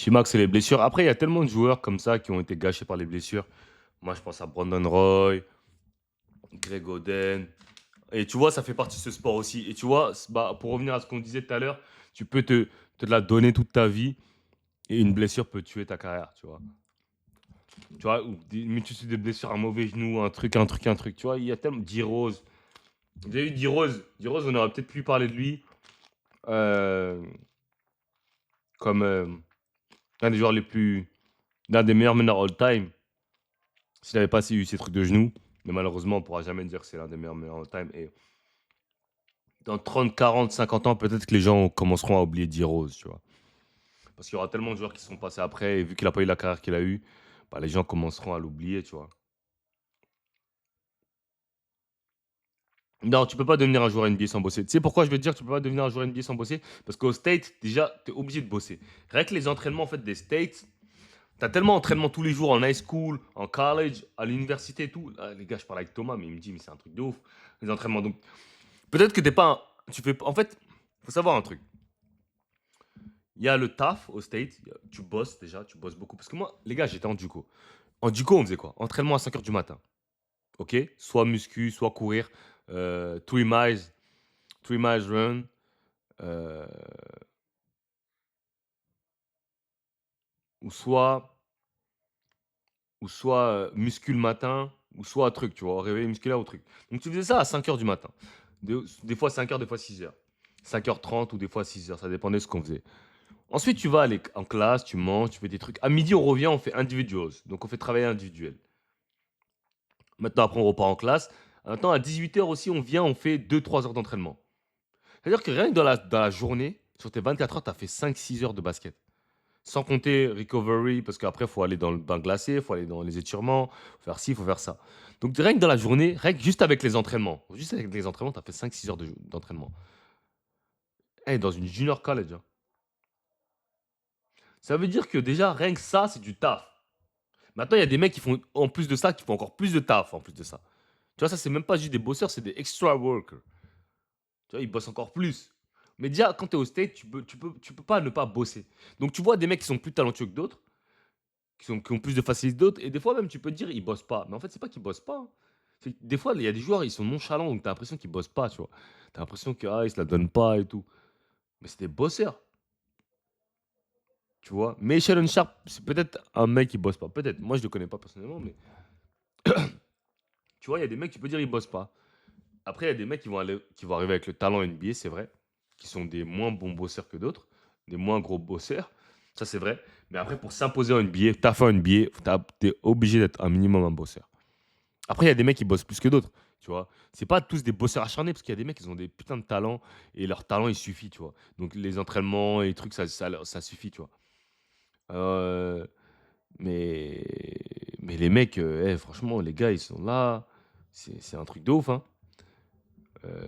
T-Mac, c'est les blessures. Après, il y a tellement de joueurs comme ça qui ont été gâchés par les blessures. Moi, je pense à Brandon Roy, Greg Oden. Et tu vois, ça fait partie de ce sport aussi. Et tu vois, bah, pour revenir à ce qu'on disait tout à l'heure, tu peux te la donner toute ta vie et une blessure peut tuer ta carrière, tu vois. Tu vois, ou des multitudes de blessures, un mauvais genou, un truc. Tu vois, il y a tellement. D-Rose. Vous avez vu D-Rose? D-Rose, on aurait peut-être pu parler de lui euh, comme un des joueurs les plus. L'un des meilleurs meneurs all-time. S'il n'avait pas eu ces trucs de genoux. Mais malheureusement, on ne pourra jamais dire que c'est l'un des meilleurs meneurs all-time. Et dans 30, 40, 50 ans, peut-être que les gens commenceront à oublier D-Rose, tu vois. Parce qu'il y aura tellement de joueurs qui sont passés après, et vu qu'il n'a pas eu la carrière qu'il a eue, bah, les gens commenceront à l'oublier, tu vois. Non, tu peux pas devenir un joueur NBA sans bosser. Tu sais pourquoi je veux te dire que tu peux pas devenir un joueur NBA sans bosser? Parce qu'au State, déjà, tu es obligé de bosser. Rien que les entraînements en fait, des States, tu as tellement d'entraînements tous les jours en high school, en college, à l'université et tout. Là, les gars, je parle avec Thomas, mais il me dit, mais c'est un truc de ouf, les entraînements. Donc, peut-être que t'es pas tu fais, en fait, faut savoir un truc. Il y a le taf au State, tu bosses déjà, tu bosses beaucoup. Parce que moi, les gars, j'étais en Duco. En Duco, on faisait quoi? Entraînement à 5 heures du matin. Ok? Soit muscu, soit courir. 3 miles, 3 miles run. euh, ou soit, muscu le matin, ou soit un truc, tu vois, réveil musculaire ou truc. Donc tu faisais ça à 5 heures du matin. Des fois 5 heures, des fois 6 heures. 5h30 ou des fois 6 heures, ça dépendait de ce qu'on faisait. Ensuite, tu vas aller en classe, tu manges, tu fais des trucs. À midi, on revient, on fait individuals. Donc on fait travailler individuel. Maintenant, après, on repart en classe. Maintenant, à 18 heures aussi, on vient, on fait 2 3 heures d'entraînement. C'est-à-dire que rien que dans la journée, sur tes 24 heures, tu as fait 5 6 heures de basket. Sans compter recovery, parce qu'après, il faut aller dans le bain glacé, il faut aller dans les étirements, faut faire ci, il faut faire ça. Donc, rien que dans la journée, rien que juste avec les entraînements, tu as fait 5 6 heures d'entraînement. Eh, dans une junior college, hein. Ça veut dire que déjà, rien que ça, c'est du taf. Maintenant, il y a des mecs qui font, en plus de ça, qui font encore plus de taf en plus de ça. Tu vois, ça, c'est même pas juste des bosseurs, c'est des extra workers. Tu vois, ils bossent encore plus. Mais déjà, quand tu es au state, tu peux pas ne pas bosser. Donc, tu vois des mecs qui sont plus talentueux que d'autres, qui ont plus de facilité que d'autres, et des fois même, tu peux te dire, ils bossent pas. Mais en fait, c'est pas qu'ils bossent pas, hein. Des fois, il y a des joueurs, ils sont nonchalants, donc tu as l'impression qu'ils bossent pas, tu vois. Tu as l'impression qu'ils se la donnent pas et tout. Mais c'est des bosseurs, tu vois. Mais Sheldon Sharp, c'est peut-être un mec qui bosse pas. Peut-être. Moi, je le connais pas personnellement, mais tu vois, il y a des mecs, tu peux dire, ils bossent pas. Après, il y a des mecs qui vont arriver avec le talent NBA, c'est vrai, qui sont des moins bons bosseurs que d'autres, des moins gros bosseurs. Ça, c'est vrai. Mais après, pour s'imposer en NBA, t'as fait en NBA, t'es obligé d'être un minimum un bosseur. Après, il y a des mecs qui bossent plus que d'autres, tu vois. C'est pas tous des bosseurs acharnés, parce qu'il y a des mecs qui ont des putains de talents, et leur talent, il suffit, tu vois. Donc, les entraînements et les trucs, ça suffit, tu vois. Euh, mais, mais les mecs, franchement, les gars, ils sont là. C'est un truc de ouf, hein. Euh,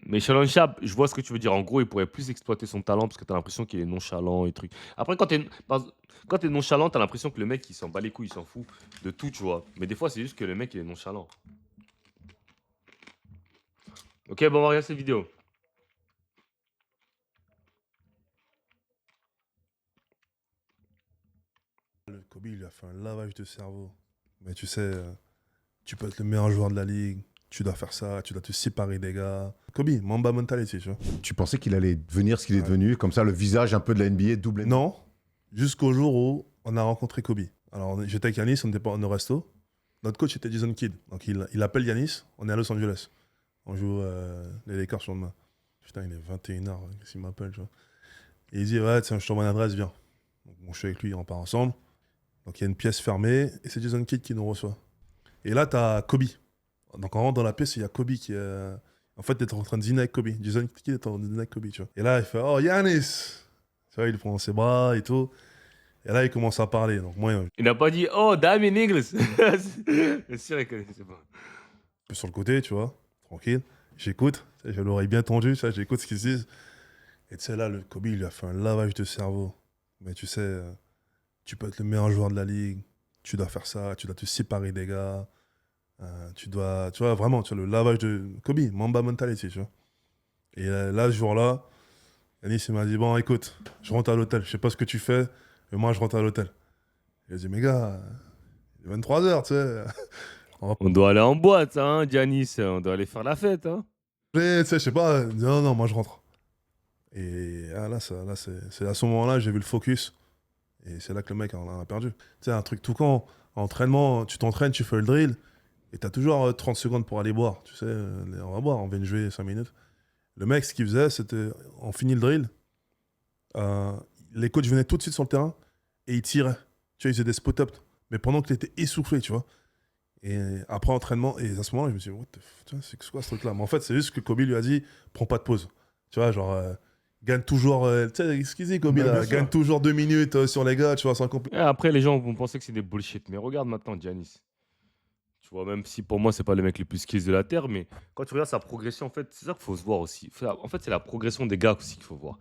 mais Shalon Sharp, je vois ce que tu veux dire. En gros, il pourrait plus exploiter son talent parce que tu as l'impression qu'il est nonchalant et trucs. Après, quand t'es nonchalant, tu as l'impression que le mec, il s'en bat les couilles, il s'en fout de tout, tu vois. Mais des fois, c'est juste que le mec, il est nonchalant. Ok, bon, on va regarder cette vidéo. Le Kobe, il lui a fait un lavage de cerveau. Mais tu sais, tu peux être le meilleur joueur de la ligue, tu dois faire ça, tu dois te séparer des gars. Kobe, Mamba mentality, tu vois. Tu pensais qu'il allait devenir ce qu'il est Ouais. devenu, comme ça, le visage un peu de la NBA, double NBA. Non, jusqu'au jour où on a rencontré Kobe. Alors, j'étais avec Yanis, on était pas au resto. Notre coach était Jason Kidd. Donc, il appelle Yanis, on est à Los Angeles. On joue les Lakers sur le main. Putain, il est 21h, qu'est-ce qu'il m'appelle, tu vois. Et il dit, ouais, tiens, je t'envoie une adresse, viens. Donc, bon, je suis avec lui, on part ensemble. Donc, il y a une pièce fermée et c'est Jason Kidd qui nous reçoit. Et là, tu as Kobe. Donc, on rentre dans la pièce, il y a Kobe qui est. En fait, t'es en train de dîner avec Kobe. Jason Kidd est en train de dîner avec Kobe, tu vois. Et là, il fait, oh, Yanis! Tu vois, il prend ses bras et tout. Et là, il commence à parler. Donc, moi, un Il n'a pas dit, oh, Damien Ingles. C'est sûr, il connaissait pas. peu sur le côté, tu vois, tranquille. J'écoute, tu sais, j'ai l'oreille bien tendue, ça, j'écoute ce qu'ils se disent. Et tu sais, là, le Kobe, il lui a fait un lavage de cerveau. Mais tu sais, tu peux être le meilleur joueur de la ligue. Tu dois faire ça, tu dois te séparer des gars. Tu dois, tu vois, vraiment, tu vois, le lavage de Kobe, Mamba mentality, tu vois. Et là, ce jour-là, Yanis, il m'a dit, bon, écoute, je rentre à l'hôtel, je sais pas ce que tu fais, Et moi, je rentre à l'hôtel. Il a dit, mais gars, il est 23h, tu sais. On va On doit aller en boîte, hein, Giannis. On doit aller faire la fête, hein. appeler, tu sais, je sais pas. Il dit, non, non, moi, je rentre. Et là, c'est à ce moment-là, j'ai vu le focus. Et c'est là que le mec en a perdu. Tu sais, un truc tout con. Entraînement, tu t'entraînes, tu fais le drill. Et t'as toujours 30 secondes pour aller boire. Tu sais, on va boire, on vient de jouer 5 minutes. Le mec, ce qu'il faisait, c'était, on finit le drill. euh, les coachs venaient tout de suite sur le terrain et ils tiraient. Tu vois, ils faisaient des spot-up. Mais pendant qu'il était essoufflé, tu vois. Et après entraînement, et à ce moment-là, je me suis dit, what the tu vois, c'est quoi ce truc-là? Mais en fait, c'est juste que Kobe lui a dit, prends pas de pause. Tu vois, genre, gagne toujours. Tu sais, ce qu'il dit, Kobe, Bien là, sûr. gagne toujours 2 minutes sur les gars, tu vois, sans complet. Et après, les gens vont penser que c'est des bullshit. Mais regarde maintenant, Giannis. Tu vois, même si pour moi, c'est pas le mec le plus skills de la Terre, mais quand tu regardes sa progression, en fait, c'est ça qu'il faut se voir aussi. En fait, c'est la progression des gars aussi qu'il faut voir.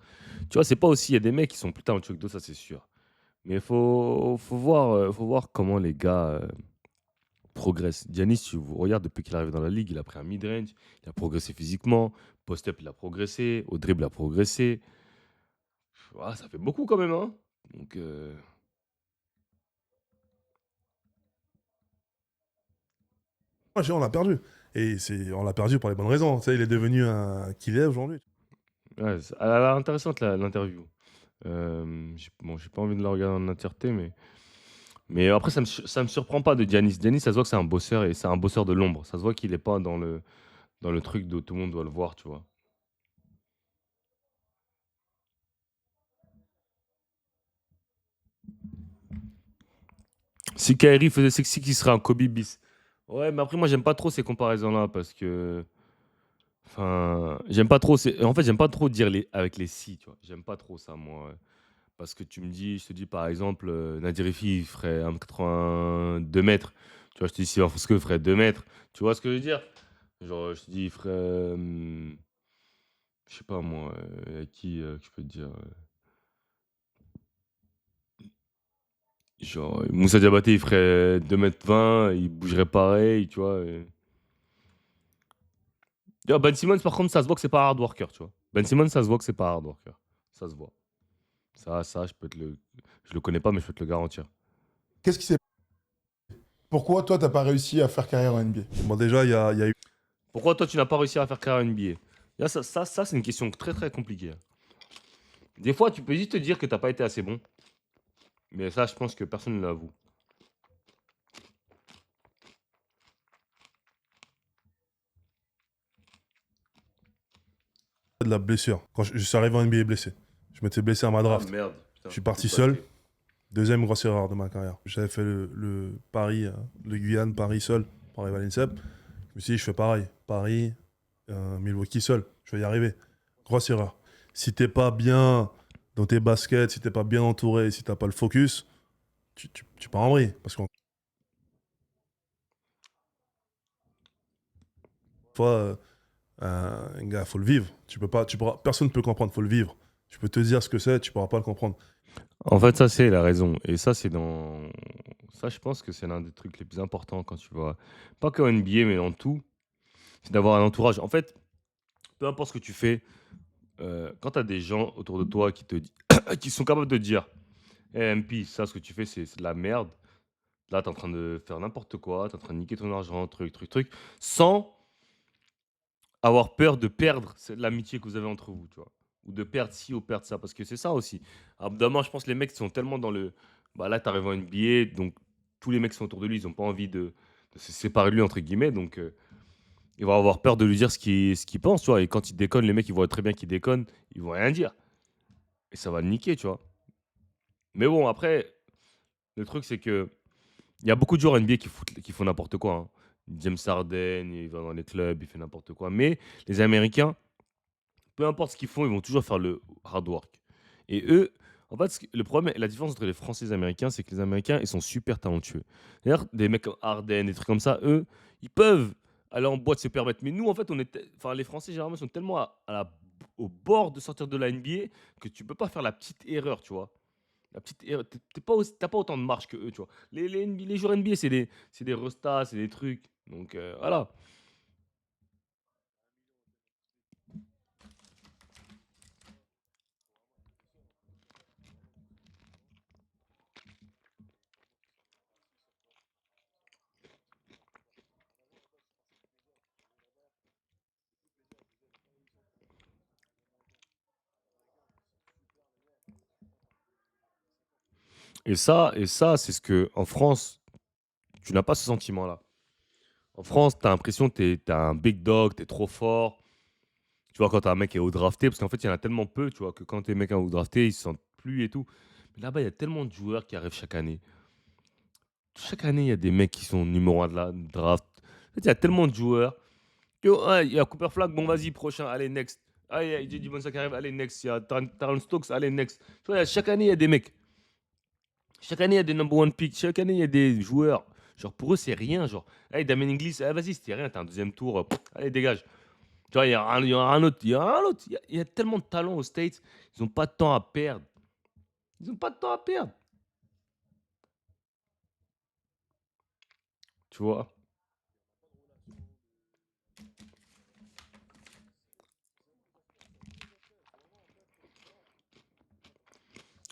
Tu vois, c'est pas aussi, il y a des mecs qui sont plus talentueux que d'autres, ça c'est sûr. Mais faut voir comment les gars progressent. Giannis, tu regardes depuis qu'il arrive dans la ligue, il a pris un mid-range, il a progressé physiquement, post-up, il a progressé, au dribble, il a progressé. Ah, ça fait beaucoup quand même, hein. Donc, On l'a perdu. Et on l'a perdu pour les bonnes raisons. Tu sais, il est devenu un qu'il est aujourd'hui. ouais, elle a l'air intéressante l'interview. Bon, j'ai pas envie de la regarder en entièreté, mais après, ça me surprend pas de Giannis. Giannis, ça se voit que c'est un bosseur et c'est un bosseur de l'ombre. Ça se voit qu'il est pas dans le truc de tout le monde doit le voir, tu vois. Si Kyrie faisait sexy, qui serait un Kobe bis. Ouais, mais après, moi, j'aime pas trop ces comparaisons-là parce que. Enfin, j'aime pas trop. En fait, j'aime pas trop dire avec les si, tu vois. J'aime pas trop ça, moi. Parce que je te dis par exemple, Nadir Rifi, il ferait 1,82 mètres. Tu vois, je te dis Sylvain Fosco, il ferait 2 mètres. Tu vois ce que je veux dire? Genre, je te dis, il ferait. Je sais pas moi, qui que je peux te dire. Genre, Moussa Diabaté, il ferait 2,20 m, il bougerait pareil, tu vois. Tu vois, Ben Simmons, par contre, ça se voit que c'est pas un hard worker, tu vois. Ben Simmons, ça se voit que c'est pas un hard worker. Ça se voit. Ça, je le connais pas, mais je peux te le garantir. Qu'est-ce qui s'est Pourquoi toi, t'as pas réussi à faire carrière en NBA? Bon, déjà, il y a eu. Pourquoi toi, tu n'as pas réussi à faire carrière NBA? Là, ça c'est une question très très compliquée. Des fois, tu peux juste te dire que t'as pas été assez bon. Mais ça, je pense que personne ne l'avoue. De la blessure. Quand je suis arrivé en NBA blessé. Je m'étais blessé à ma draft. Merde. Je suis parti seul. Deuxième grosse erreur de ma carrière. J'avais fait le Paris, le Guyane, Paris seul pour arriver à l'INSEP. Je me suis dit, je fais pareil. Paris, Milwaukee seul. Je vais y arriver. Grosse erreur. Si t'es pas bien dans tes baskets, si t'es pas bien entouré, si t'as pas le focus, tu pars en vrille. Parce qu'en fois, un gars, faut le vivre. Personne ne peut comprendre, faut le vivre. Tu peux te dire ce que c'est, tu pourras pas le comprendre. En fait, ça, c'est la raison. Et ça, c'est dans. Ça, je pense que c'est l'un des trucs les plus importants quand tu vas. Pas qu'en NBA, mais dans tout. C'est d'avoir un entourage. En fait, peu importe ce que tu fais, quand tu as des gens autour de toi qui sont capables de te dire hey, MP, ça, ce que tu fais, c'est de la merde. Là, tu es en train de faire n'importe quoi. Tu es en train de niquer ton argent, truc. Sans avoir peur de perdre l'amitié que vous avez entre vous, tu vois. Ou de perdre ci ou perdre ça. Parce que c'est ça aussi. Évidemment, je pense que les mecs sont tellement dans le. Bah là, tu arrives en NBA, donc tous les mecs qui sont autour de lui, ils n'ont pas envie de se séparer de lui, entre guillemets. Donc, ils vont avoir peur de lui dire ce qu'il pense, tu vois. Et quand il déconne, les mecs, ils voient très bien qu'il déconne, ils vont rien dire. Et ça va le niquer, tu vois. Mais bon, après, le truc, c'est que il y a beaucoup de joueurs NBA qui font n'importe quoi, hein. James Harden, il va dans les clubs, il fait n'importe quoi. Mais les Américains, peu importe ce qu'ils font, ils vont toujours faire le hard work. Et eux, en fait, le problème, la différence entre les Français et les Américains, c'est que les Américains, ils sont super talentueux. D'ailleurs, des mecs comme Harden, des trucs comme ça, eux, ils peuvent aller en boîte se permettre. Mais nous, en fait, enfin, les Français, généralement, sont tellement au bord de sortir de la NBA que tu peux pas faire la petite erreur, tu vois. La petite erreur. T'as pas autant de marge que eux, tu vois. Les joueurs NBA, c'est des restas, c'est des trucs. Donc, voilà. Et ça, c'est ce que en France, tu n'as pas ce sentiment-là. En France, tu as l'impression que tu es un big dog, tu es trop fort. Tu vois, quand tu as un mec qui est haut drafté, parce qu'en fait, il y en a tellement peu, tu vois, que quand tu es mec haut drafté, ils se sentent plus et tout. Mais là-bas, il y a tellement de joueurs qui arrivent chaque année. Chaque année, il y a des mecs qui sont numéro 1 de la draft. En fait, il y a tellement de joueurs. Il y a Cooper Flag, bon, vas-y, prochain, allez, next. Ah, il y a J.D. Bonsa qui arrive, allez, next. Il y a Taron Stokes, allez, next. Tu vois, chaque année, il y a des mecs. Chaque année, il y a des number one picks. Chaque année, il y a des joueurs. Genre, pour eux, c'est rien. Genre, hey, Damien Inglis, ah, vas-y, c'était rien. T'as un deuxième tour. Allez, dégage. Tu vois, il y a un autre. Il y a un autre. Il y a tellement de talent aux States. Ils n'ont pas de temps à perdre. Ils n'ont pas de temps à perdre. Tu vois.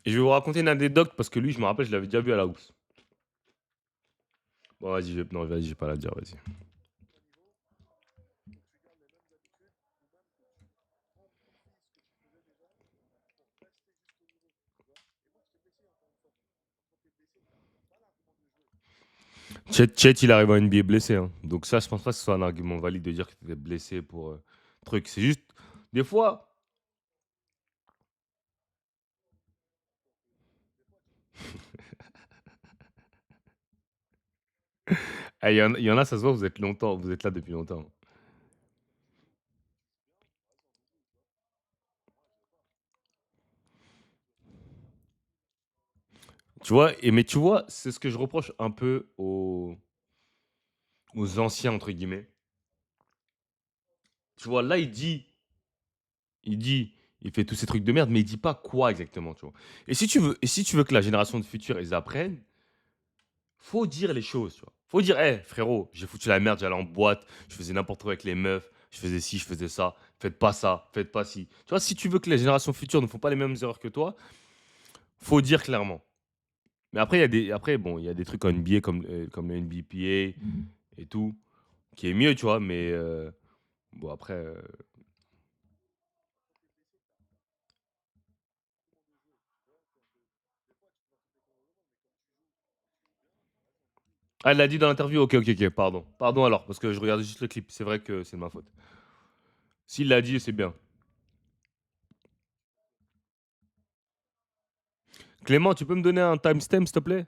Et je vais vous raconter une anecdote parce que lui, je me rappelle, je l'avais déjà vu à la housse. Bon, vas-y, non, vas-y, je vais pas la dire, vas-y. Chet, il arrive en NBA blessé, hein. Donc ça, je pense pas que ce soit un argument valide de dire que tu étais blessé pour truc. C'est juste, des fois, il y en a, ça se voit, vous êtes là depuis longtemps. Tu vois, mais tu vois, c'est ce que je reproche un peu aux anciens, entre guillemets. Tu vois, là, il dit, il fait tous ces trucs de merde, mais il dit pas quoi exactement, tu vois. Et si tu veux que la génération de futur, ils apprennent, faut dire les choses, tu vois. Faut dire, hé, frérot, j'ai foutu la merde, j'allais en boîte, je faisais n'importe quoi avec les meufs, je faisais ci, je faisais ça, faites pas ci. Tu vois, si tu veux que les générations futures ne font pas les mêmes erreurs que toi, faut dire clairement. Mais après, bon, il y a des trucs en NBA comme le NBPA et tout, qui est mieux, tu vois, mais bon, après. Ah, elle l'a dit dans l'interview, ok, ok, ok, pardon. Pardon alors, parce que je regardais juste le clip, c'est vrai que c'est de ma faute. S'il l'a dit, c'est bien. Clément, tu peux me donner un timestamp, s'il te plaît?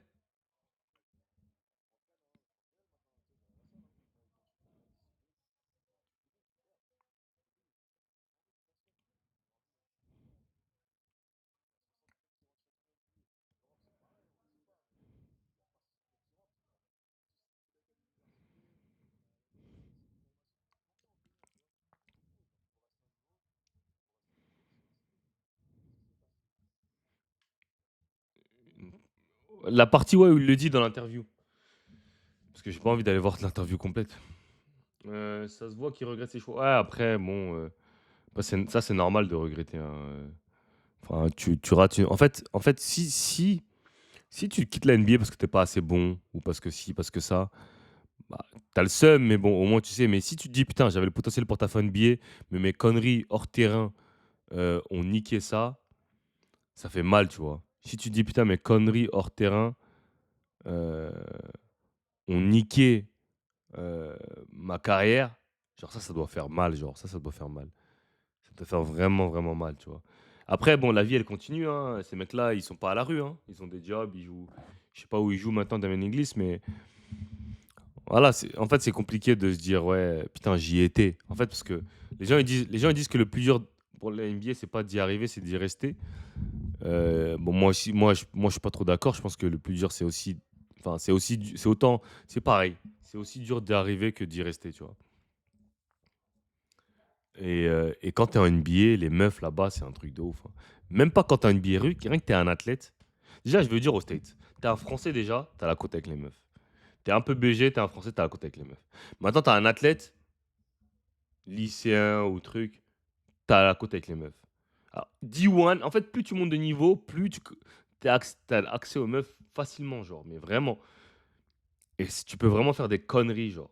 La partie, ouais, où il le dit dans l'interview. Parce que j'ai pas envie d'aller voir l'interview complète. Ça se voit qu'il regrette ses choix. Ouais, après, bon, bah, ça, c'est normal de regretter, hein. Enfin, tu rates En fait, si tu quittes la NBA parce que t'es pas assez bon, ou parce que si, parce que ça, bah, t'as le seum, mais bon, au moins tu sais. Mais si tu te dis, putain, j'avais le potentiel pour ta fin NBA, mais mes conneries hors terrain ont niqué ça fait mal, tu vois. Si tu te dis, putain, mes conneries hors terrain euh, ont niqué euh, ma carrière, genre ça doit faire mal, genre ça doit faire mal. Ça doit faire vraiment, vraiment mal, tu vois. Après, bon, la vie, elle continue, hein. Ces mecs-là, ils sont pas à la rue, hein. Ils ont des jobs, ils jouent. Je sais pas où ils jouent maintenant, Damien Inglis, mais voilà, en fait, c'est compliqué de se dire, ouais, putain, j'y étais. En fait, parce que les gens, ils disent que le plus dur pour la NBA, c'est pas d'y arriver, c'est d'y rester. Bon, moi aussi, moi, je suis pas trop d'accord. Je pense que le plus dur, c'est aussi, enfin, c'est autant, c'est pareil. C'est aussi dur d'y arriver que d'y rester, tu vois. Et quand tu es en NBA, les meufs là-bas, c'est un truc de ouf, hein. Même pas quand tu es en NBA, rien que tu es un athlète. Déjà, je veux dire aux States, tu es un Français déjà, tu as la côte avec les meufs. Tu es un peu BG, tu es un Français, tu as la côte avec les meufs. Maintenant, tu as un athlète, lycéen ou truc, tu as la côte avec les meufs. Alors, D1, en fait, plus tu montes de niveau, plus tu as accès aux meufs facilement, genre, mais vraiment. Et tu peux vraiment faire des conneries, genre.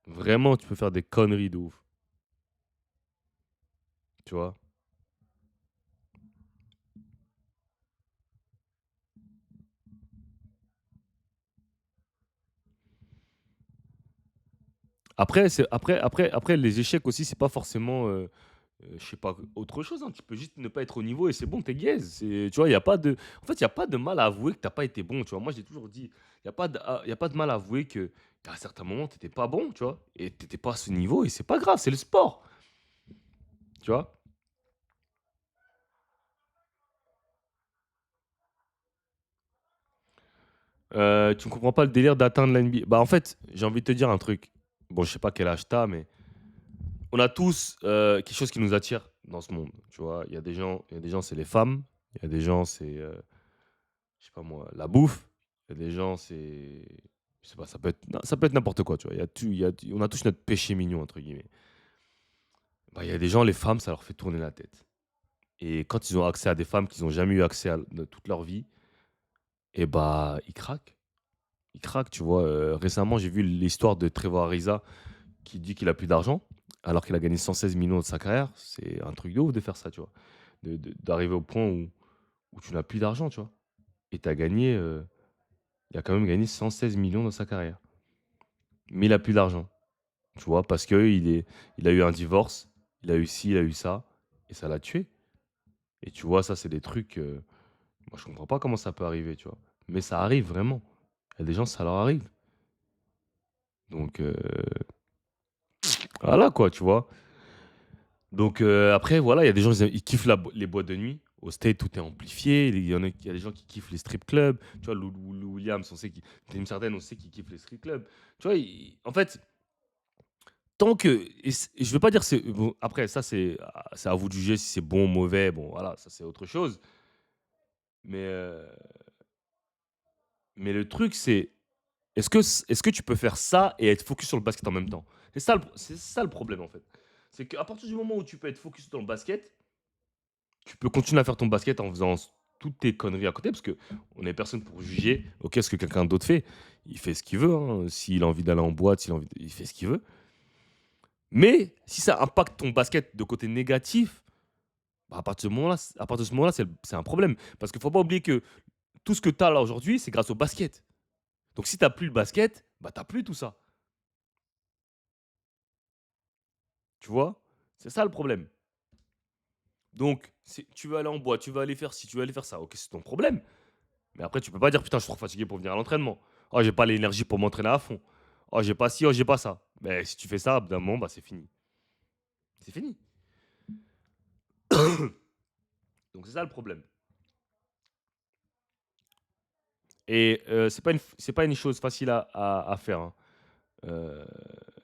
Vraiment, tu peux faire des conneries de ouf, tu vois. Après, les échecs aussi, c'est pas forcément, je sais pas, autre chose, hein. Tu peux juste ne pas être au niveau et c'est bon, t'es gaze. Tu vois, il y a pas de, en fait, il y a pas de mal à avouer que t'as pas été bon. Tu vois, moi, j'ai toujours dit, il y a pas de mal à avouer que à certains moments, t'étais pas bon, tu vois, et t'étais pas à ce niveau et c'est pas grave, c'est le sport, tu vois. Tu ne comprends pas le délire d'atteindre la NBA. Bah, en fait, j'ai envie de te dire un truc. Bon, je sais pas quel âge t'as, mais on a tous quelque chose qui nous attire dans ce monde. Tu vois, il y a des gens, c'est les femmes. Il y a des gens, c'est, je sais pas moi, la bouffe. Il y a des gens, c'est, je sais pas, ça peut être n'importe quoi. Tu vois, on a tous notre péché mignon entre guillemets. Bah, il y a des gens, les femmes, ça leur fait tourner la tête. Et quand ils ont accès à des femmes qu'ils n'ont jamais eu accès à de toute leur vie, et bah, ils craquent. Ils craquent, tu vois. Récemment, j'ai vu l'histoire de Trevor Ariza qui dit qu'il a plus d'argent, alors qu'il a gagné 116 millions de sa carrière. C'est un truc de ouf de faire ça, tu vois. D'arriver au point où tu n'as plus d'argent, tu vois. Et tu as gagné, il a quand même gagné 116 millions dans sa carrière. Mais il a plus d'argent, tu vois, parce il a eu un divorce, il a eu ci, il a eu ça, et ça l'a tué. Et tu vois, ça, c'est des trucs, moi, je comprends pas comment ça peut arriver, tu vois. Mais ça arrive vraiment. Il y a des gens, ça leur arrive. Donc, voilà, quoi, tu vois. Donc après, voilà, il y a des gens, ils kiffent les boîtes de nuit. Au State, tout est amplifié. Il y a des gens qui kiffent les strip clubs. Tu vois, Lou Williams, on sait qu'il une certaine, on sait qu'il kiffe les strip clubs. Tu vois, en fait, tant que. Et je veux pas dire c'est. Bon, après, ça, c'est à vous de juger si c'est bon ou mauvais. Bon, voilà, ça, c'est autre chose. Mais, mais le truc, c'est. Est-ce que tu peux faire ça et être focus sur le basket en même temps? C'est ça le problème, en fait. C'est qu'à partir du moment où tu peux être focus dans le basket, tu peux continuer à faire ton basket en faisant toutes tes conneries à côté, parce que on est personne pour juger, ok, ce que quelqu'un d'autre fait. Il fait ce qu'il veut, hein. S'il a envie d'aller en boîte, il fait ce qu'il veut. Mais si ça impacte ton basket de côté négatif, bah, à partir de ce moment-là, c'est un problème. Parce qu'il ne faut pas oublier que tout ce que tu as là aujourd'hui, c'est grâce au basket. Donc si tu n'as plus le basket, bah, tu n'as plus tout ça. Tu vois? C'est ça le problème. Donc, tu veux aller en boîte, tu veux aller faire ci, tu veux aller faire ça. Ok, c'est ton problème. Mais après, tu peux pas dire putain, je suis trop fatigué pour venir à l'entraînement. Oh, j'ai pas l'énergie pour m'entraîner à fond. Oh, j'ai pas ci, oh, j'ai pas ça. Mais si tu fais ça, d'un moment, bah, c'est fini. C'est fini. Donc, c'est ça le problème. Et c'est pas une chose facile à faire, hein. Euh,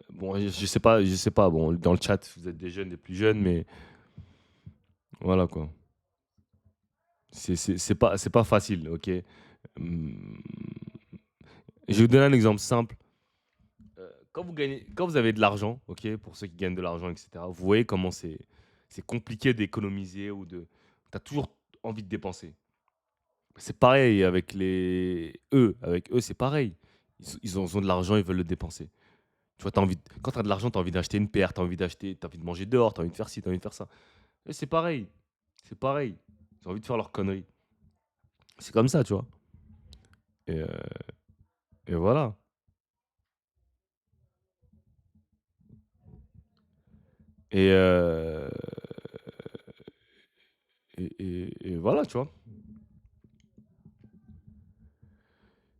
bon, je sais pas. Bon, dans le chat, vous êtes des jeunes, des plus jeunes, mais voilà quoi. C'est pas facile, ok. Hum, Je vais vous donner un exemple simple. Quand vous avez de l'argent, ok, pour ceux qui gagnent de l'argent, etc., vous voyez comment c'est compliqué d'économiser ou de. Tu as toujours envie de dépenser. C'est pareil avec eux, c'est pareil. Ils ont de l'argent, ils veulent le dépenser. Tu vois, quand tu as de l'argent, tu as envie d'acheter une paire, t'as envie de manger dehors, tu as envie de faire ci, tu as envie de faire ça. Et c'est pareil. C'est pareil. Ils ont envie de faire leurs conneries. C'est comme ça, tu vois. Et, euh, et voilà. Et, et voilà, tu vois.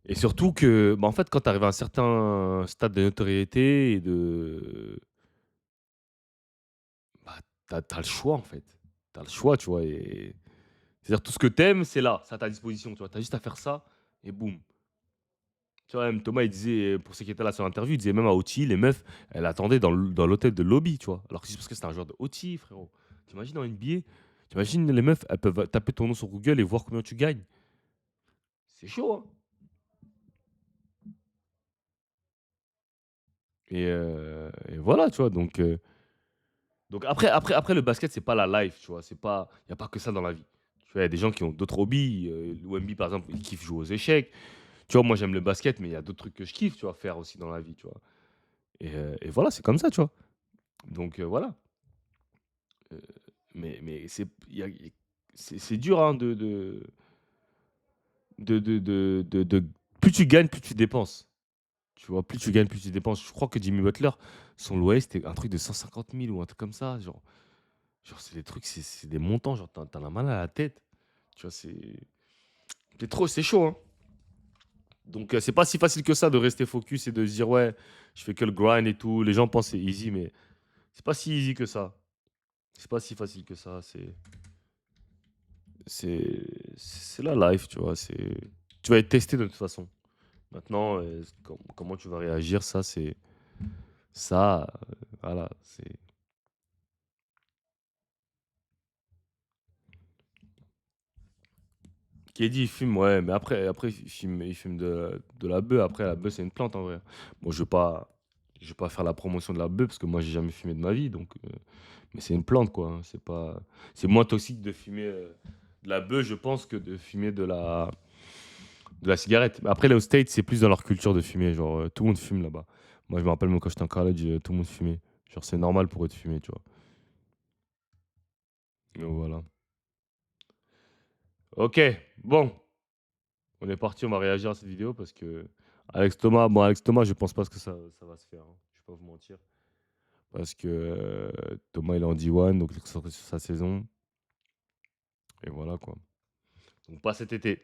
Et surtout que, bah, en fait, quand tu arrives à un certain stade de notoriété bah, tu as le choix, en fait. Tu as le choix, tu vois? Et c'est-à-dire tout ce que t'aimes, c'est là, c'est à ta disposition, tu vois? Tu as juste à faire ça et boum. Tu vois? Même Thomas, il disait, pour ceux qui étaient là sur l'interview, il disait même à OT, les meufs, elles attendaient dans l'hôtel de lobby, tu vois? Alors que c'est parce que c'était un joueur de OT, frérot. Tu imagines en NBA? Tu imagines les meufs, elles peuvent taper ton nom sur Google et voir combien tu gagnes? C'est chaud, hein? Et voilà, tu vois? Donc après le basket, c'est pas la life, tu vois? Il y a pas que ça dans la vie. Tu vois, il y a des gens qui ont d'autres hobbies, Wemby par exemple, il kiffe jouer aux échecs. Tu vois, moi j'aime le basket, mais il y a d'autres trucs que je kiffe, tu vois, faire aussi dans la vie, tu vois? Et voilà, c'est comme ça, tu vois? Donc voilà. Heu, mais c'est dur, hein, de plus tu gagnes, plus tu dépenses. Tu vois? Plus tu gagnes, plus tu dépenses. Je crois que Jimmy Butler, son loyer, c'était un truc de 150 000 ou un truc comme ça. Genre c'est des trucs, c'est des montants. Genre, t'en as mal à la tête. Tu vois, c'est trop, c'est chaud, hein. Donc, c'est pas si facile que ça de rester focus et de se dire, ouais, je fais que le grind et tout. Les gens pensent que c'est easy, mais c'est pas si easy que ça. C'est pas si facile que ça. C'est la life, tu vois. Tu vas être testé de toute façon. Maintenant, comment tu vas réagir, ça, c'est. Ça, voilà. Qui est dit, il fume, ouais, mais après il fume de la bœuf. Après, la bœuf, c'est une plante en vrai. Bon, je vais pas faire la promotion de la bœuf parce que moi, j'ai jamais fumé de ma vie. Donc, mais c'est une plante, quoi, hein. C'est moins toxique de fumer de la bœuf, je pense, que de fumer de la cigarette. Mais après, les States, c'est plus dans leur culture de fumer. Genre, tout le monde fume là-bas. Moi, je me rappelle, moi, quand j'étais en college, tout le monde fumait. Genre, c'est normal pour eux de fumer, tu vois. Donc, voilà. Ok, bon. On est parti, on va réagir à cette vidéo parce que Alex Thomas, je pense pas que ça va se faire, hein. Je vais pas vous mentir. Parce que Thomas, il est en D1, donc il est sorti sur sa saison. Et voilà quoi. Donc pas cet été.